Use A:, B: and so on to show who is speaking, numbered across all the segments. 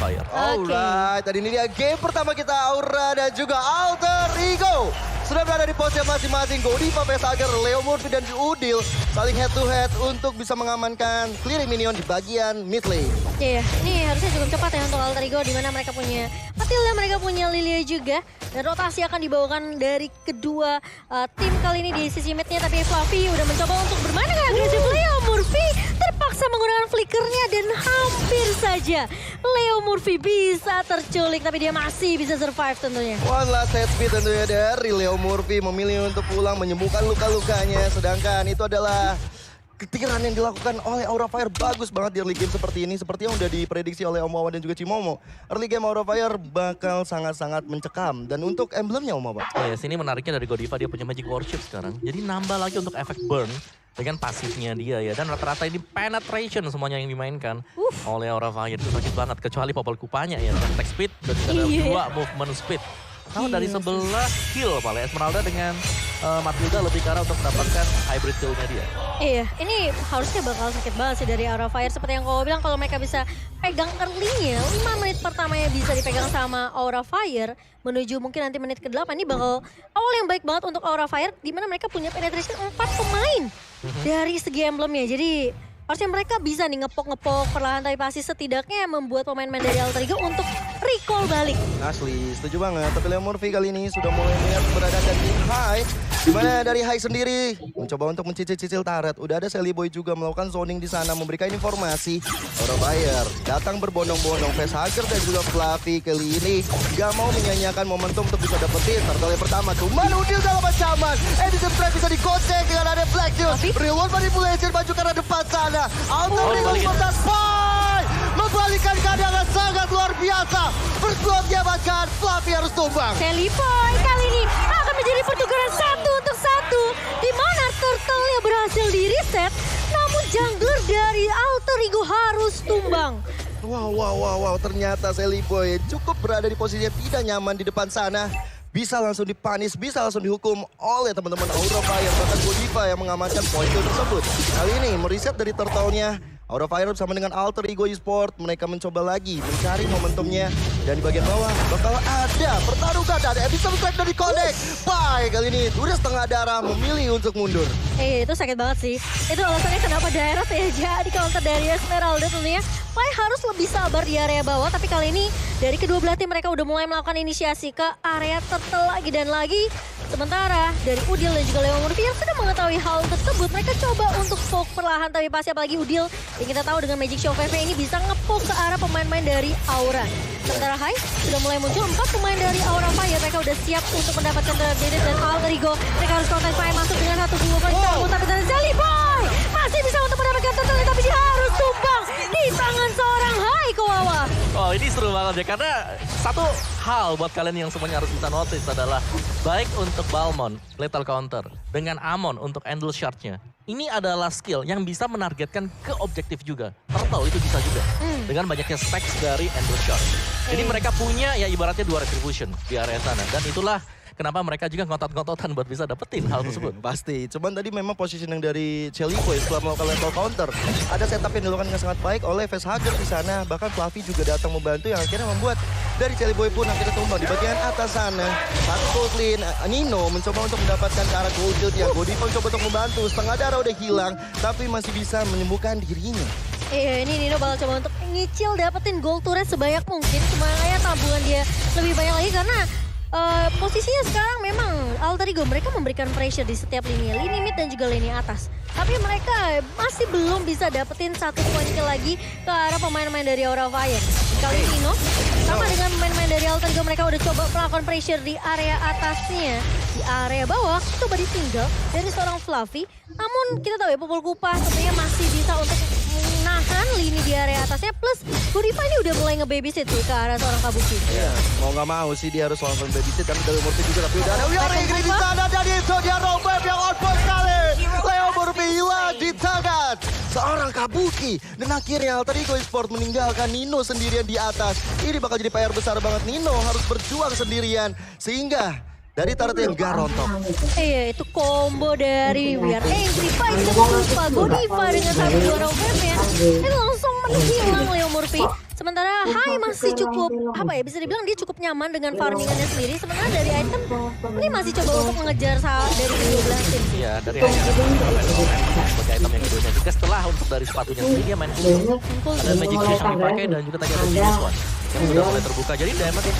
A: Fire.
B: Alright, tadi ini dia game pertama kita Aura dan juga Alter Ego. Sudah berada di posnya masing-masing. Godiva, Vesager, Leo Murphy dan Udil saling head to head untuk bisa mengamankan clearing minion di bagian mid lane.
C: Iya, ini harusnya cukup cepat ya untuk Alter Ego, di mana mereka punya Matilda, mereka punya Lilia juga. Dan rotasi akan dibawakan dari kedua tim kali ini di sisi midnya. Tapi Fluffy udah mencoba untuk bermain dengan agresif. Leo Murphy terpaksa menggunakan flickernya dan hampir saja Leo Murphy bisa terculik. Tapi dia masih bisa survive tentunya.
B: One last head speed tentunya dari Leo Murphy memilih untuk pulang menyembuhkan luka-lukanya. Sedangkan itu adalah ketiran yang dilakukan oleh Aura Fire bagus banget di early game seperti ini. Seperti yang udah diprediksi oleh Om Wawan dan juga Cimomo. Early game Aura Fire bakal sangat-sangat mencekam. Dan untuk emblemnya Om Wawan.
A: Oh ya, sini menariknya dari Godiva, dia punya Magic Worship sekarang. Jadi nambah lagi untuk efek burn dengan pasifnya dia ya. Dan rata-rata ini penetration semuanya yang dimainkan oleh Aura Fire. Itu sakit banget, kecuali Popol Kupanya ya. Attack speed dan juga ada 2 movement speed. Kalau dari sebelah kill paling Esmeralda dengan Matilda lebih ke arah untuk mendapatkan hybrid kill-nya dia.
C: Iya, ini harusnya bakal sakit banget sih dari Aura Fire. Seperti yang kau bilang, kalau mereka bisa pegang early-nya, 5 menit pertamanya bisa dipegang sama Aura Fire, menuju mungkin nanti menit ke-8, ini bakal awal yang baik banget untuk Aura Fire, di mana mereka punya penetration 4 pemain dari segi emblemnya. Jadi harusnya mereka bisa nih ngepok-ngepok perlahan, tapi pasti setidaknya membuat pemain-pemain dari Alter Ego untuk recall balik.
B: Asli, setuju banget. Tapi Leo Murphy kali ini sudah mulai melihat keberadaan dari High. Dimana dari High sendiri mencoba untuk mencicil-cicil turret. Udah ada Sally Boy juga melakukan zoning di sana, memberikan informasi. Aura Fire datang berbondong-bondong. Vesager dan juga Fluffy kali ini gak mau menyanyiakan momentum untuk bisa dapetin turtle yang pertama. Cuman Udil dalam ancaman. Edison Trap bisa dikocek dengan ada Black Juice. Reward manipulation maju karena depan sana. Alter Ego membatas fight. Membalikan keadaan yang sangat luar biasa. Bersuapnya bahkan Fluffy harus tumbang.
C: Sally Boy kali ini akan menjadi pertukaran 1-1. Di mana turtle-nya berhasil di-reset. Namun jungler dari Alter Ego harus tumbang.
B: Wow. Ternyata Sally Boy cukup berada di posisi yang tidak nyaman di depan sana. Bisa langsung dipanis, bisa langsung dihukum oleh teman-teman Aura Fire. Bahkan Godiva yang mengamankan poin kill tersebut. Kali ini mereset dari turtle-nya. Aura Fire bersama dengan Alter Ego Esport, mereka mencoba lagi mencari momentumnya. Dan di bagian bawah bakal ada pertarungan, ada Edison Strike dari Connect. Bye, kali ini udah setengah darah memilih untuk mundur.
C: Itu sakit banget sih. Itu alasannya kenapa daerah ya jadi counter dari Esmeralda tentunya. Pai harus lebih sabar di area bawah, tapi kali ini dari kedua belah tim mereka udah mulai melakukan inisiasi ke area turtle lagi dan lagi. Sementara dari Udil dan juga Leo Murphy yang sudah mengetahui hal tersebut, mereka coba untuk poke perlahan, tapi pasti apalagi Udil yang kita tahu dengan Magic Show VV ini bisa ngepoke ke arah pemain-pemain dari Aura. Sementara High sudah mulai muncul 4 pemain dari Aura Fire, mereka udah siap untuk mendapatkan Traded dan Alter Ego. Mereka harus kontak Fire masuk dengan 1-2 kali cabut, tapi dari Sally Boy masih bisa untuk mendapatkan turtle, tapi dia harus tumbang di tangan seorang High Kawawa.
A: Oh, ini seru banget ya, karena satu hal buat kalian yang semuanya harus bisa notice adalah baik untuk Balmond, Lethal Counter, dengan Amon untuk Endless Shard-nya. Ini adalah skill yang bisa menargetkan ke objektif juga. Turtle itu bisa juga. Dengan banyaknya stacks dari Endless Shard. Jadi mereka punya ya ibaratnya 2 retribution di area sana. Dan itulah kenapa mereka juga ngotot-ngototan buat bisa dapetin hal tersebut.
B: Pasti, cuman tadi memang positioning dari Sally Boy setelah melakukan level counter. Ada setup yang dilakukan dengan sangat baik oleh Vesager di sana. Bahkan Fluffy juga datang membantu yang akhirnya membuat dari Sally Boy pun akhirnya tumbang di bagian atas sana. Satu gold clean, Nino mencoba untuk mendapatkan ke arah gold shield ya. Godiva mencoba untuk membantu, setengah darah udah hilang, tapi masih bisa menyembuhkan dirinya.
C: Iya, ini Nino bakal coba untuk nyicil dapetin gold turret sebanyak mungkin. Supaya tabungan dia lebih banyak lagi karena posisinya sekarang memang Alter Ego mereka memberikan pressure di setiap lini mid dan juga lini atas. Tapi mereka masih belum bisa dapetin 1 poin kill lagi ke arah pemain-pemain dari Aura Fire. Kali ini Nino sama dengan pemain-pemain dari Alter Ego, mereka udah coba melakukan pressure di area atasnya. Di area bawah coba ditinggal dari seorang Fluffy. Namun kita tahu ya Popol Kupa sebenarnya masih bisa untuk menahan lini di area atasnya. Plus Godiva ini udah mulai nge-babysit sih ke arah seorang Kabuki.
B: Iya, mau nggak mau sih dia harus langsung babysit, tapi dari Murphy juga. Tapi udah ada Wiori Ingrid di sana dan itu dia rombak yang on point sekali. Leo Murphy hilang di tangan seorang Kabuki. Dan akhirnya Alter Ego Esport meninggalkan Nino sendirian di atas. Ini bakal jadi PR besar banget. Nino harus berjuang sendirian sehingga dari turret yang gak rontok.
C: Iya, itu combo dari We Are Angry Fight. Jangan lupa Godiva dengan satu dua rombak ya. Itu langsung teman hilang Leo Murphy. Sementara Hai masih cukup, bisa dibilang dia cukup nyaman dengan farmingannya sendiri. Sementara dari item, ini masih coba untuk mengejar dari kedua belah tim.
A: Iya, dari hanya sebagai item yang keduanya. Juga setelah untuk dari sepatunya sendiri dia main full. Ada Magic Shoes yang dipakai dan juga tadi ada Genius One yang sudah mulai terbuka. Jadi damage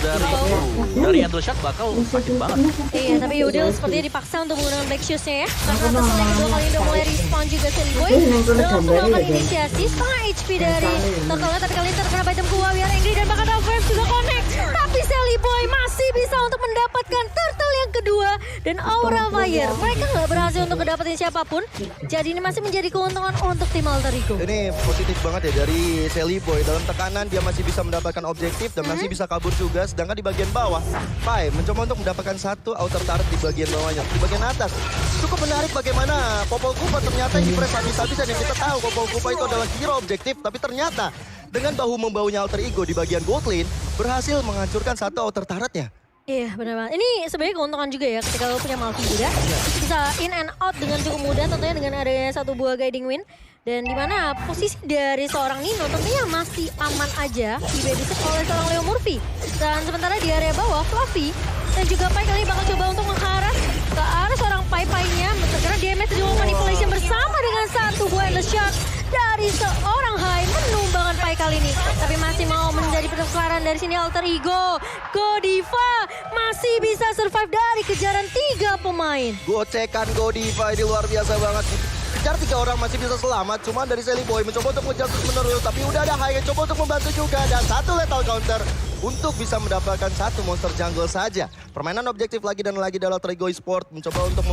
A: dari Handle Shot bakal sakit banget.
C: Iya, tapi Yudel sepertinya dipaksa untuk menggunakan back shoes-nya ya. Karena terus yang kedua kali udah mulai respawn juga Silly Boy. Udah langsung melakukan inisiasi setengah HP dari Turtle, tapi kali ini terkena item kuah biar Angry dan bahkan Alvarez juga connect. Tapi Silly Boy masih bisa untuk mendapatkan Turtle yang kedua dan Aura Fire. Mereka nggak berhasil untuk mendapatkan siapapun. Jadi ini masih menjadi keuntungan untuk tim Alter Ego.
B: Ini positif banget ya dari Silly Boy. Dalam tekanan dia masih bisa mendapatkan objektif dan masih bisa kabur juga. Sedangkan di bagian bawah, Pai mencoba untuk mendapatkan satu outer turret di bagian bawahnya. Di bagian atas, cukup menarik bagaimana Popol Kupa ternyata di-press habis-habisan. Yang kita tahu Popol Kupa itu adalah hero objektif. Tapi ternyata dengan bahu-membahunya Alter Ego di bagian gold lane, berhasil menghancurkan satu outer turretnya.
C: Iya benar banget. Ini sebenarnya keuntungan juga ya ketika lo punya Malphite juga. Bisa in and out dengan cukup mudah tentunya dengan adanya satu buah guiding wind. Dan dimana posisi dari seorang Nino tentunya masih aman aja di babysit oleh seorang Leo Murphy. Dan sementara di area bawah Fluffy dan juga Pai kali ini bakal coba untuk mengharas ke arah seorang Pai-Painya. Karena damage juga manipulation bersama dengan satu buah endless shot dari seorang Hai menumbangkan Pai kali ini. Tapi masih mau menjadi pertukaran dari sini Alter Ego. Godiva masih bisa survive dari kejaran 3 pemain.
B: Gocekan Godiva ini luar biasa banget. Kejar 3 orang masih bisa selamat. Cuma dari Silly Boy mencoba untuk mengejar terus menerus. Tapi udah ada Hai yang coba untuk membantu juga. Dan satu lethal counter untuk bisa mendapatkan satu monster jungle saja. Permainan objektif lagi dan lagi dalam Alter Ego Esport. Mencoba untuk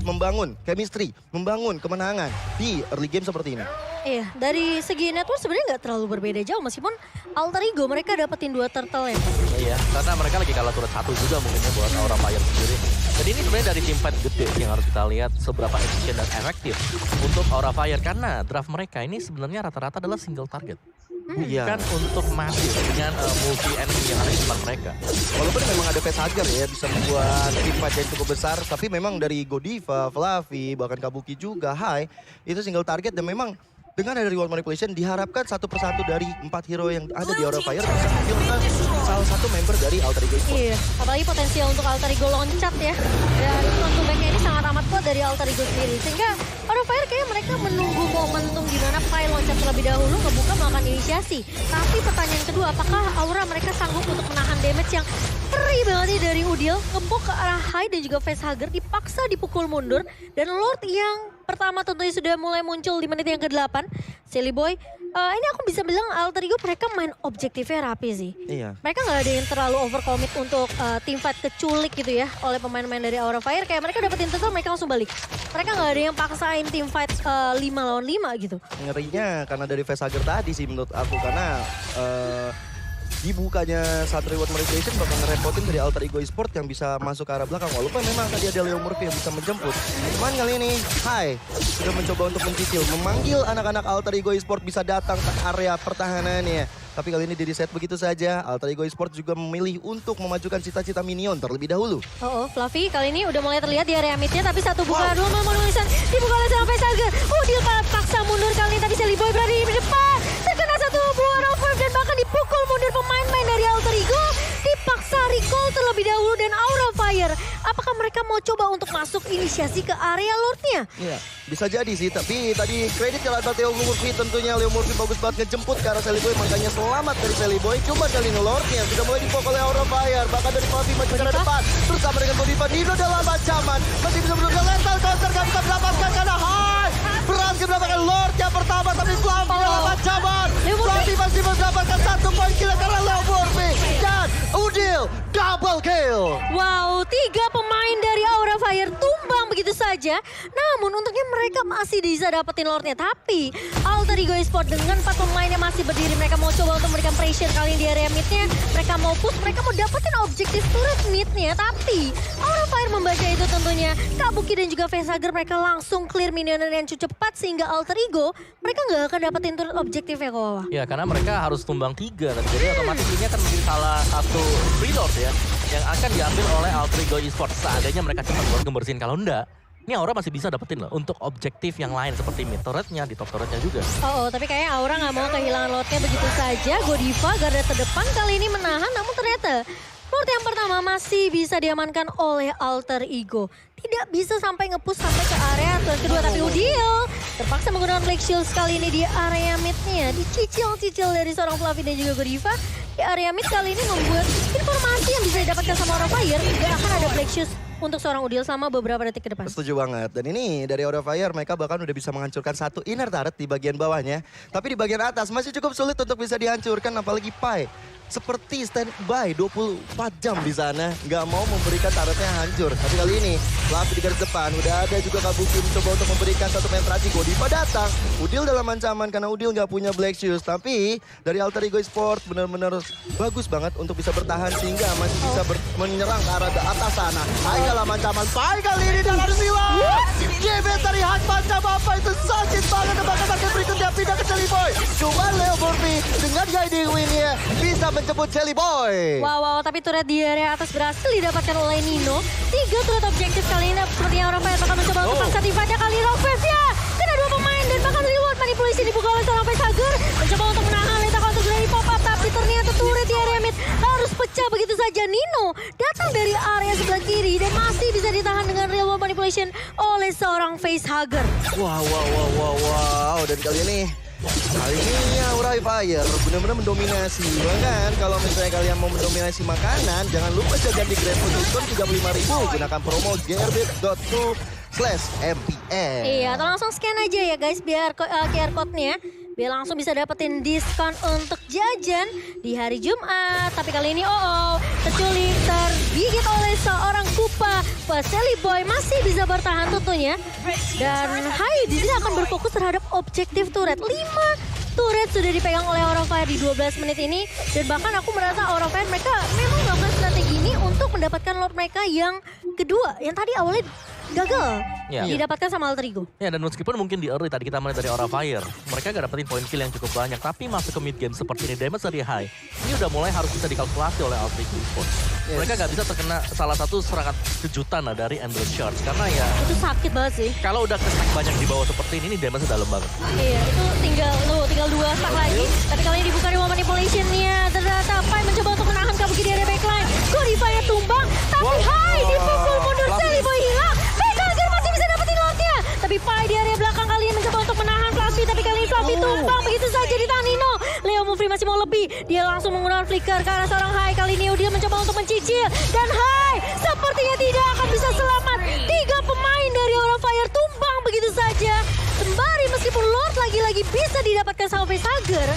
B: membangun chemistry, membangun kemenangan di early game seperti ini.
C: Iya, dari segi network sebenarnya nggak terlalu berbeda jauh meskipun Alter Ego mereka dapetin 2 turtle ya.
A: Iya, karena mereka lagi kalah turret 1 juga mungkinnya buat Aura Fire sendiri. Jadi ini sebenarnya dari tim fight gede yang harus kita lihat seberapa efisien dan efektif untuk Aura Fire karena draft mereka ini sebenarnya rata-rata adalah single target. Bukan untuk mati dengan multi enemy yang ada di depan mereka.
B: Walaupun memang ada facehugger ya bisa membuat tim fight yang cukup besar. Tapi memang dari Godiva, Fluffy, bahkan Kabuki juga Hai itu single target dan memang dengan ada reward manipulation diharapkan satu persatu dari 4 hero yang ada di Aura Fire bisa menghilangkan salah satu member dari Alter Ego Esport.
C: Iya, apalagi potensial untuk Alter Ego loncat ya. Dan langsung backnya ini sangat amat kuat dari Alter Ego sendiri. Sehingga Aura Fire kayaknya mereka menunggu momentum di mana Pai loncat terlebih dahulu ngebuka melakukan inisiasi. Tapi pertanyaan kedua, apakah Aura mereka sanggup untuk menahan damage yang perih banget nih dari Udil. Ngebok ke arah Hai dan juga facehugger dipaksa dipukul mundur. Dan Lord yang pertama tentunya sudah mulai muncul di menit yang ke-8. Silly Boy, ini aku bisa bilang Alter Ego mereka main objektifnya rapi sih.
B: Iya.
C: Mereka nggak ada yang terlalu overcommit untuk team fight keculik gitu ya oleh pemain-pemain dari Aura Fire. Kayak mereka dapetin turtle mereka langsung balik. Mereka nggak ada yang paksain team fight 5 lawan 5 gitu.
B: Ngerinya karena dari facehugger tadi sih menurut aku karena dibukanya saat reward manipulation bakal ngerepotin dari Alter Ego Esport yang bisa masuk ke arah belakang. Walaupun memang tadi ada Leo Murphy yang bisa menjemput. Cuman kali ini Hai sudah mencoba untuk mencicil, memanggil anak-anak Alter Ego Esport bisa datang ke area pertahanannya. Tapi kali ini di reset begitu saja. Alter Ego Esport juga memilih untuk memajukan cita-cita minion terlebih dahulu.
C: Fluffy kali ini udah mulai terlihat di area midnya tapi satu buka dulu menulisan dibuka oleh sama facehugger. Dia paksa mundur kali ini tapi Silly Boy berada di depan. Terkena satu buah rover dan bahkan dipukul mundur pemain-pemain dari Alter Ego. Dipaksa recall terlebih dahulu dan Aura Fire. Apakah mereka mau coba untuk masuk inisiasi ke area Lordnya?
B: Iya, bisa jadi sih. Tapi tadi kredit kalau ada Leo Murphy tentunya. Leo Murphy bagus banget ngejemput ke arah Silly Boy. Makanya selamat dari Silly Boy. Cuma kali ini Lordnya sudah mulai dipukul oleh Aura Fire. Bahkan dari Fluffy maju ke depan. Terus sama dengan Godiva. Nino dalam ancaman. Masih bisa menurunkan lethal counter. Gak bisa mendapatkan karena Hai berhasil mendapatkan Lordnya pertama. Tapi Fluffy dalam ancaman. Fluffy masih mendapatkan 1 poin kill karena Leo Murphy. Dan Udil double kill.
C: Wow, 3 pemain dari Aura Fire tumbang begitu saja. Namun untungnya mereka masih bisa dapetin Lordnya. Tapi Alter Ego Esport dengan 4 pemain yang masih berdiri. Mereka mau coba untuk memberikan pressure kali ini di area midnya. Mereka mau push, mereka mau dapetin objektif turret midnya. Tapi Aura Fire membaca itu tentunya. Kabuki dan juga facehugger mereka langsung clear minion yang cukup cepat. Sehingga Alter Ego mereka nggak akan dapetin turret objektifnya kok.
A: Ya karena mereka harus tumbang 3. Jadi otomatis ini akan menjadi salah satu free lord ya yang akan diambil oleh Alter Ego Esport seandainya mereka cepat buat ngebersihin. Kalau enggak Ini Aura masih bisa dapetin loh untuk objektif yang lain seperti mid turretnya, di top turretnya juga.
C: Tapi kayaknya Aura nggak mau kehilangan Lordnya begitu saja. Godiva garda terdepan kali ini menahan, namun ternyata Lord yang pertama masih bisa diamankan oleh Alter Ego. Tidak bisa sampai nge-push sampai ke area kedua, tapi Udil terpaksa menggunakan Black Shield kali ini di area midnya. Dicicil-cicil dari seorang Fluffy dan juga Godiva. Di area mid kali ini membuat informasi yang bisa didapatkan sama Aura Fire. Tidak akan ada Black Shield untuk seorang Udil sama beberapa detik ke depan.
B: Setuju banget. Dan ini dari Aura Fire mereka bahkan udah bisa menghancurkan satu inner turret di bagian bawahnya. Tapi di bagian atas masih cukup sulit untuk bisa dihancurkan, apalagi Pai. Seperti standby 24 jam di sana, nggak mau memberikan turretnya hancur. Tapi kali ini, Fluffy di garis depan, udah ada juga Kabuki mencoba untuk memberikan satu penetrasi. Godiva datang, Udil dalam ancaman karena Udil nggak punya Black Shoes. Tapi dari Alter Ego Sport benar-benar bagus banget untuk bisa bertahan sehingga masih bisa menyerang ke arah atas sana. Hai dalam ancaman, Pai kali ini dalam siwa. Jebet dari Hatman apa itu sakit banget. Bahkan target berikutnya pindah ke Jelly Boy. Cuma Leo Murphy dengan guiding win-nya bisa menjemput Jelly Boy.
C: Wow, tapi turret di area atas berhasil didapatkan oleh Nino. 3 turret objektif kali ini sepertinya Aura Fire bakal mencoba untuk paksa divanya kali ini. Wave ya, kena 2 pemain dan bahkan reward manipulasi dibuka oleh seorang facehugger. Mencoba untuk menahan Leta untuk dari pop up, tapi ternyata turret di area mid harus pecah begitu saja. Nino datang dari area sebelah kiri dan masih bisa ditahan dengan reward manipulation oleh seorang facehugger.
B: Wow. Dan kali ini Aura Fire benar-benar mendominasi. Bahkan kalau misalnya kalian mau mendominasi makanan, jangan lupa jaga di Grand Food Diskon 35.000. Gunakan promo gearbit.to/MPN.
C: Iya, atau langsung scan aja ya guys biar QR code-nya. Biar langsung bisa dapetin diskon untuk jajan di hari Jumat. Tapi kali ini terculik tergigit oleh seorang Kupa. Jelly Boy masih bisa bertahan tentunya. Dan Hai di sini akan berfokus terhadap objektif turret. 5 turret sudah dipegang oleh Aura Fire di 12 menit ini. Dan bahkan aku merasa Aura Fire mereka memang melakukan strategi ini untuk mendapatkan Lord mereka yang kedua. Yang tadi awalnya gagal didapatkan sama Alter Ego.
A: Ya, dan meskipun mungkin di early tadi kita mulai dari Aura Fire, mereka gak dapetin poin kill yang cukup banyak, tapi masuk ke mid game seperti ini, damage dari high, ini udah mulai harus bisa dikalkulasi oleh Alter Ego Esports. Mereka gak bisa terkena salah satu serangan kejutan dari Endless Shards, karena ya
C: itu sakit banget sih.
A: kalau udah kesak banyak di bawah seperti ini damage dalam banget.
C: Iya, itu tinggal 2 stack lagi. Tapi kali ini dibuka reward manipulation-nya. Ternyata Pai mencoba untuk menahan Kabuki di area backline. Godiva yang tumbang, tapi Hai dipukul mundur, Jelly Boy hilang. Facehugger masih bisa dapetin Lordnya. Tapi Pai di area belakang kali ini mencoba untuk menahan Fluffy. Tapi kali ini Fluffy tumbang begitu saja di tangan Nino. Leo Mufri masih mau lebih. Dia langsung menggunakan flicker ke arah seorang Hai. Kali ini Udil mencoba untuk mencicil. Dan Hai sepertinya tidak akan bisa selamat. 3 pemain dari Aura Fire tumbang begitu saja. Sembari meskipun Lord lagi-lagi bisa didapatkan sama facehugger.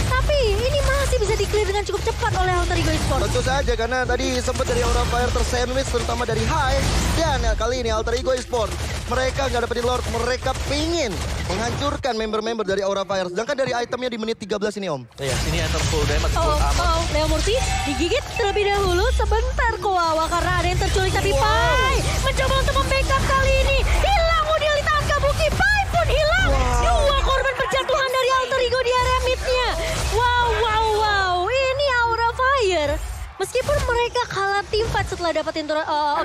C: Tapi ini masih bisa di-clear dengan cukup cepat oleh Alter Ego Esports.
B: Tentu saja karena tadi sempat dari Aura Fire tersandwich terutama dari High. Dan kali ini Alter Ego Esports mereka nggak dapetin Lord, mereka pingin menghancurkan member-member dari Aura Fire. Sedangkan dari itemnya di menit 13 ini Om.
A: Iya, sini enter full damage buat Amon.
C: Leo Murphy digigit terlebih dahulu sebentar Kowawa karena ada yang terculik. Tapi Pai mencoba untuk membackup kali ini. Hilang Udil di tangan Kabuki, Pai pun hilang. 2 korban perjatuhan dari Alter Ego di area mid-nya. Wow. Ini Aura Fire. Meskipun mereka kalah tim fight setelah dapetin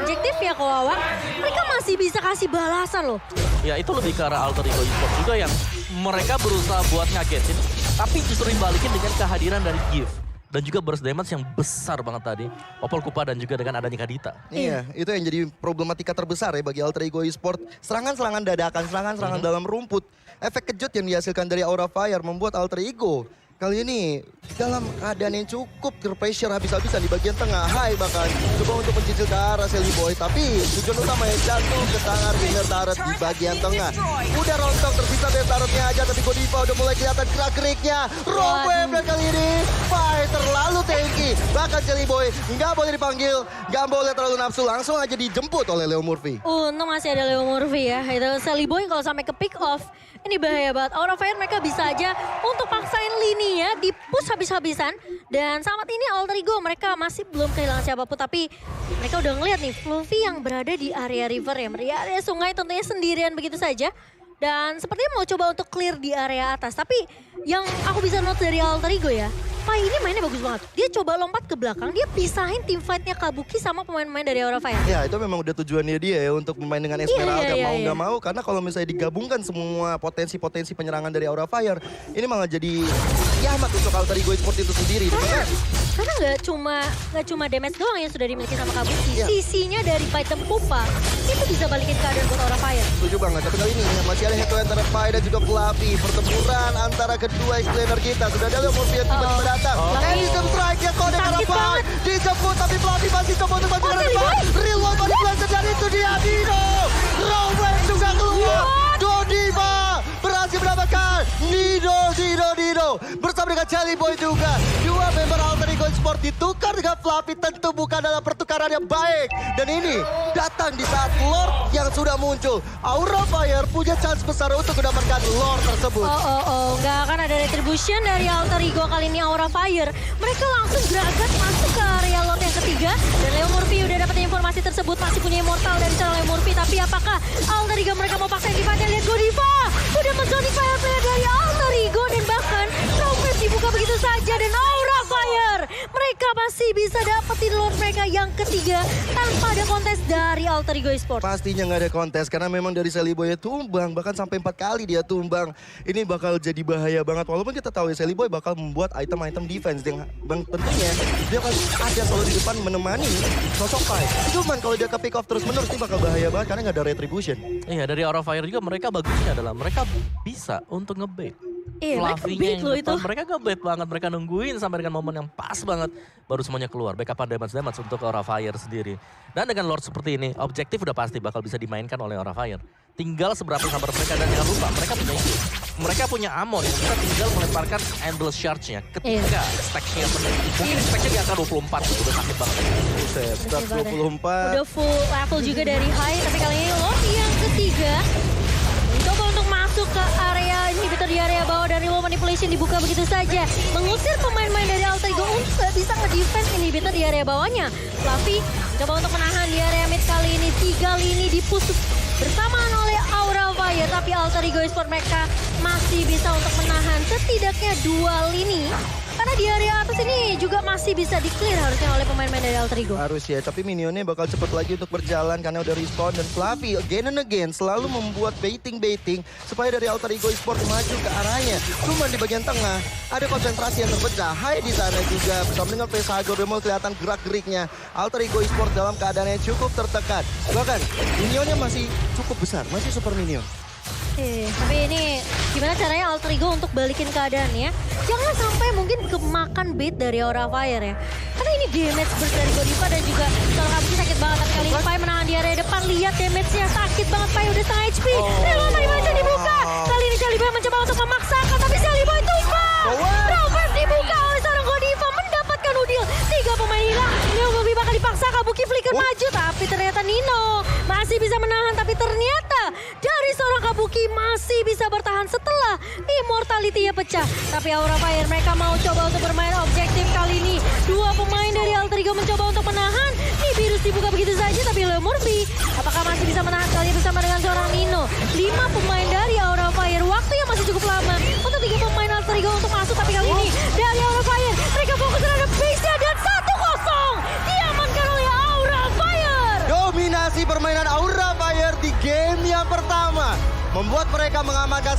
C: objektif ya Kowawa, mereka masih bisa kasih balasan loh.
A: Ya itu lebih ke arah Alter Ego Esports juga yang mereka berusaha buat ngagetin, tapi justru dibalikin dengan kehadiran dari Gift. Dan juga burst damage yang besar banget tadi. Opal Kupa dan juga dengan adanya Kadita.
B: Iya, itu yang jadi problematika terbesar ya bagi Alter Ego Esports. Serangan-serangan dadakan, serangan-serangan dalam rumput. Efek kejut yang dihasilkan dari Aura Fire membuat Alter Ego kali ini dalam keadaan yang cukup terpressure habis-habisan di bagian tengah. Hai bahkan coba untuk mencicil ke arah Jelly Boy, tapi tujuan utama yang jatuh ke tangan inner turret di bagian tengah. Udah rontok tersisa dari turretnya aja, tapi Godiva udah mulai kelihatan gerak-geriknya. Roll wave dan kali ini Pai terlalu tanky. Bahkan Jelly Boy nggak boleh dipanggil, nggak boleh terlalu nafsu, langsung aja dijemput oleh Leo Murphy.
C: Untung masih ada Leo Murphy ya. Itu Jelly Boy kalau sampai ke pick off, ini bahaya banget. Aura Fire mereka bisa aja untuk paksain lini ya, di-push habis-habisan. Dan saat ini Alter Ego mereka masih belum kehilangan siapapun. Tapi mereka udah ngeliat nih Fluffy yang berada di area river ya. Di area sungai tentunya sendirian begitu saja. Dan sepertinya mau coba untuk clear di area atas. Tapi yang aku bisa note dari Alter Ego ya, Pai ini mainnya bagus banget. Dia coba lompat ke belakang, dia pisahin tim fightnya Kabuki sama pemain-pemain dari Aura Fire.
B: Ya itu memang udah tujuannya dia ya untuk bermain dengan Esmeralda.
C: Iya,
B: Mau
C: iya.
B: nggak mau, karena kalau misalnya digabungkan semua potensi-potensi penyerangan dari Aura Fire, ini malah jadi kiamat untuk Alter Ego Esports itu sendiri.
C: Karena nggak cuma damage doang yang sudah dimiliki sama Kabuki.
B: Iya.
C: Sisinya dari Python Pupa itu bisa balikin keadaan buat Aura Fire.
B: Setuju banget, tapi kali ini masih ada head-to-head antara Pai dan juga Fluffy. Pertempuran antara kedua explainer kita. Sudah ada Leomorph yang tiba-tiba datang. Edison strike yang kode
C: Sakit
B: karena Pai.
C: banget.
B: Dijemput tapi Fluffy masih coba untuk bantu
C: Oke,
B: dari Pai.
C: boy.
B: Real one body blast dan itu dia Dino. Rowan juga keluar. Dodiva berhasil mendapatkan Dino. Bersama dengan Jelly Boy juga. Dua member Alter Ego Esports ditukar dengan Fluffy tentu bukan dalam pertukaran yang baik. Dan ini datang di saat Lord yang sudah muncul. Aura Fire punya chance besar untuk mendapatkan Lord tersebut.
C: Nggak akan ada retribution dari Alter Ego kali ini Aura Fire. Mereka langsung geragat masuk ke area lot yang ketiga. Dan Leomorph udah dapat informasi tersebut, masih punya Immortal dari seorang Leomorph. Tapi apakah Alter Ego mereka mau paksain dive-nya? Lihat Godiva! Udah men-Zonic fire player dari Alter Ego. Dan bahkan Trophy dibuka begitu saja. Dan Aura Fire, mereka masih bisa dapetin Lord mereka yang ketiga tanpa ada kontes dari Alter Ego Esports.
B: Pastinya nggak ada kontes karena memang dari Sally Boy tumbang, bahkan sampai 4 kali dia tumbang. Ini bakal jadi bahaya banget, walaupun kita tahu ya Sally Boy bakal membuat item-item defense yang tentunya dia akan ada selalu di depan menemani sosok Pai. Cuman kalau dia ke pick off terus menerus ini bakal bahaya banget karena nggak ada retribution.
A: Iya, dari Aura Fire juga mereka bagusnya adalah mereka bisa untuk nge-bait.
C: Mereka
A: Fluffy-nya
C: beat
A: yang
C: loh
A: depan,
C: itu.
A: mereka nge-bait banget, mereka nungguin sampai dengan momen yang pas banget. Baru semuanya keluar, backupan damage untuk Aura Fire sendiri. Dan dengan Lord seperti ini, objektif udah pasti bakal bisa dimainkan oleh Aura Fire. Tinggal seberapa sabar mereka dan jangan lupa, mereka punya issue. Mereka punya Amon yang bisa tinggal melemparkan Endless Charge-nya ketika stack-nya penuh. Mungkin stack-nya di angka 24 gitu, udah sakit banget.
B: Buset, start
C: Sakit banget.
B: 24.
C: Udah full level juga dari high, tapi kali ini Lord yang ketiga mencoba untuk masuk ke area inhibitor di area bawah dan remote manipulation dibuka begitu saja. Mengusir pemain-pemain dari Alter Ego untuk gak bisa nge-defense inhibitor di area bawahnya. Fluffy mencoba untuk menahan di area mid kali ini. 3 lini dipusuk bersamaan oleh Aura Fire, tapi Alter Ego Esports mereka masih bisa untuk menahan setidaknya 2 lini. Karena di area atas ini juga masih bisa di-clear harusnya oleh pemain-pemain dari Alter Ego.
B: Harus ya, tapi minionnya bakal cepet lagi untuk berjalan karena udah respawn. Dan Fluffy again and again selalu membuat baiting supaya dari Alter Ego Esports maju ke arahnya. Cuman di bagian tengah ada konsentrasi yang terpecah. Hai di sana juga bersama dengan Pesagor Demo kelihatan gerak-geriknya. Alter Ego Esports dalam keadaan yang cukup tertekan. Bahkan minionnya masih cukup besar, masih super minion.
C: Tapi ini gimana caranya Alter Ego untuk balikin keadaannya? Jangan sampai mungkin kemakan bait dari Aura Fire ya. Karena ini damage burst dari Godiva dan juga kalau Kabuki sakit banget. Tapi kali ini Pai menahan di area depan. Lihat damage-nya sakit banget. Pai udah setengah HP. Reload tadi masih dibuka. Kali ini Shelly Boy mencoba untuk memaksakan. Tapi Shelly Boy tumbang. Trophy dibuka oleh seorang Godiva. Mendapatkan udil. 3 pemain hilang. Leomorph bakal dipaksa. Kabuki flicker maju. Tapi ternyata Nino masih bisa menahan. Tapi ternyata dari seorang Kabuki masih bisa bertahan setelah immortality-nya pecah. Tapi Aura Fire mereka mau coba untuk bermain objektif kali ini. 2 pemain dari Alter Ego mencoba untuk menahan. Virus dibuka begitu saja tapi Leomorph apakah masih bisa menahan kali ini bersama dengan seorang Nino. 5 pemain dari Aura Fire. Waktu yang masih cukup lama untuk 3 pemain Alter Ego untuk masuk. Tapi kali ini dari Aura Fire mereka fokus terhadap base-nya dan 1-0 diamankan oleh Aura Fire.
B: Dominasi permainan Aura Fire di game yang pertama membuat mereka mengamankan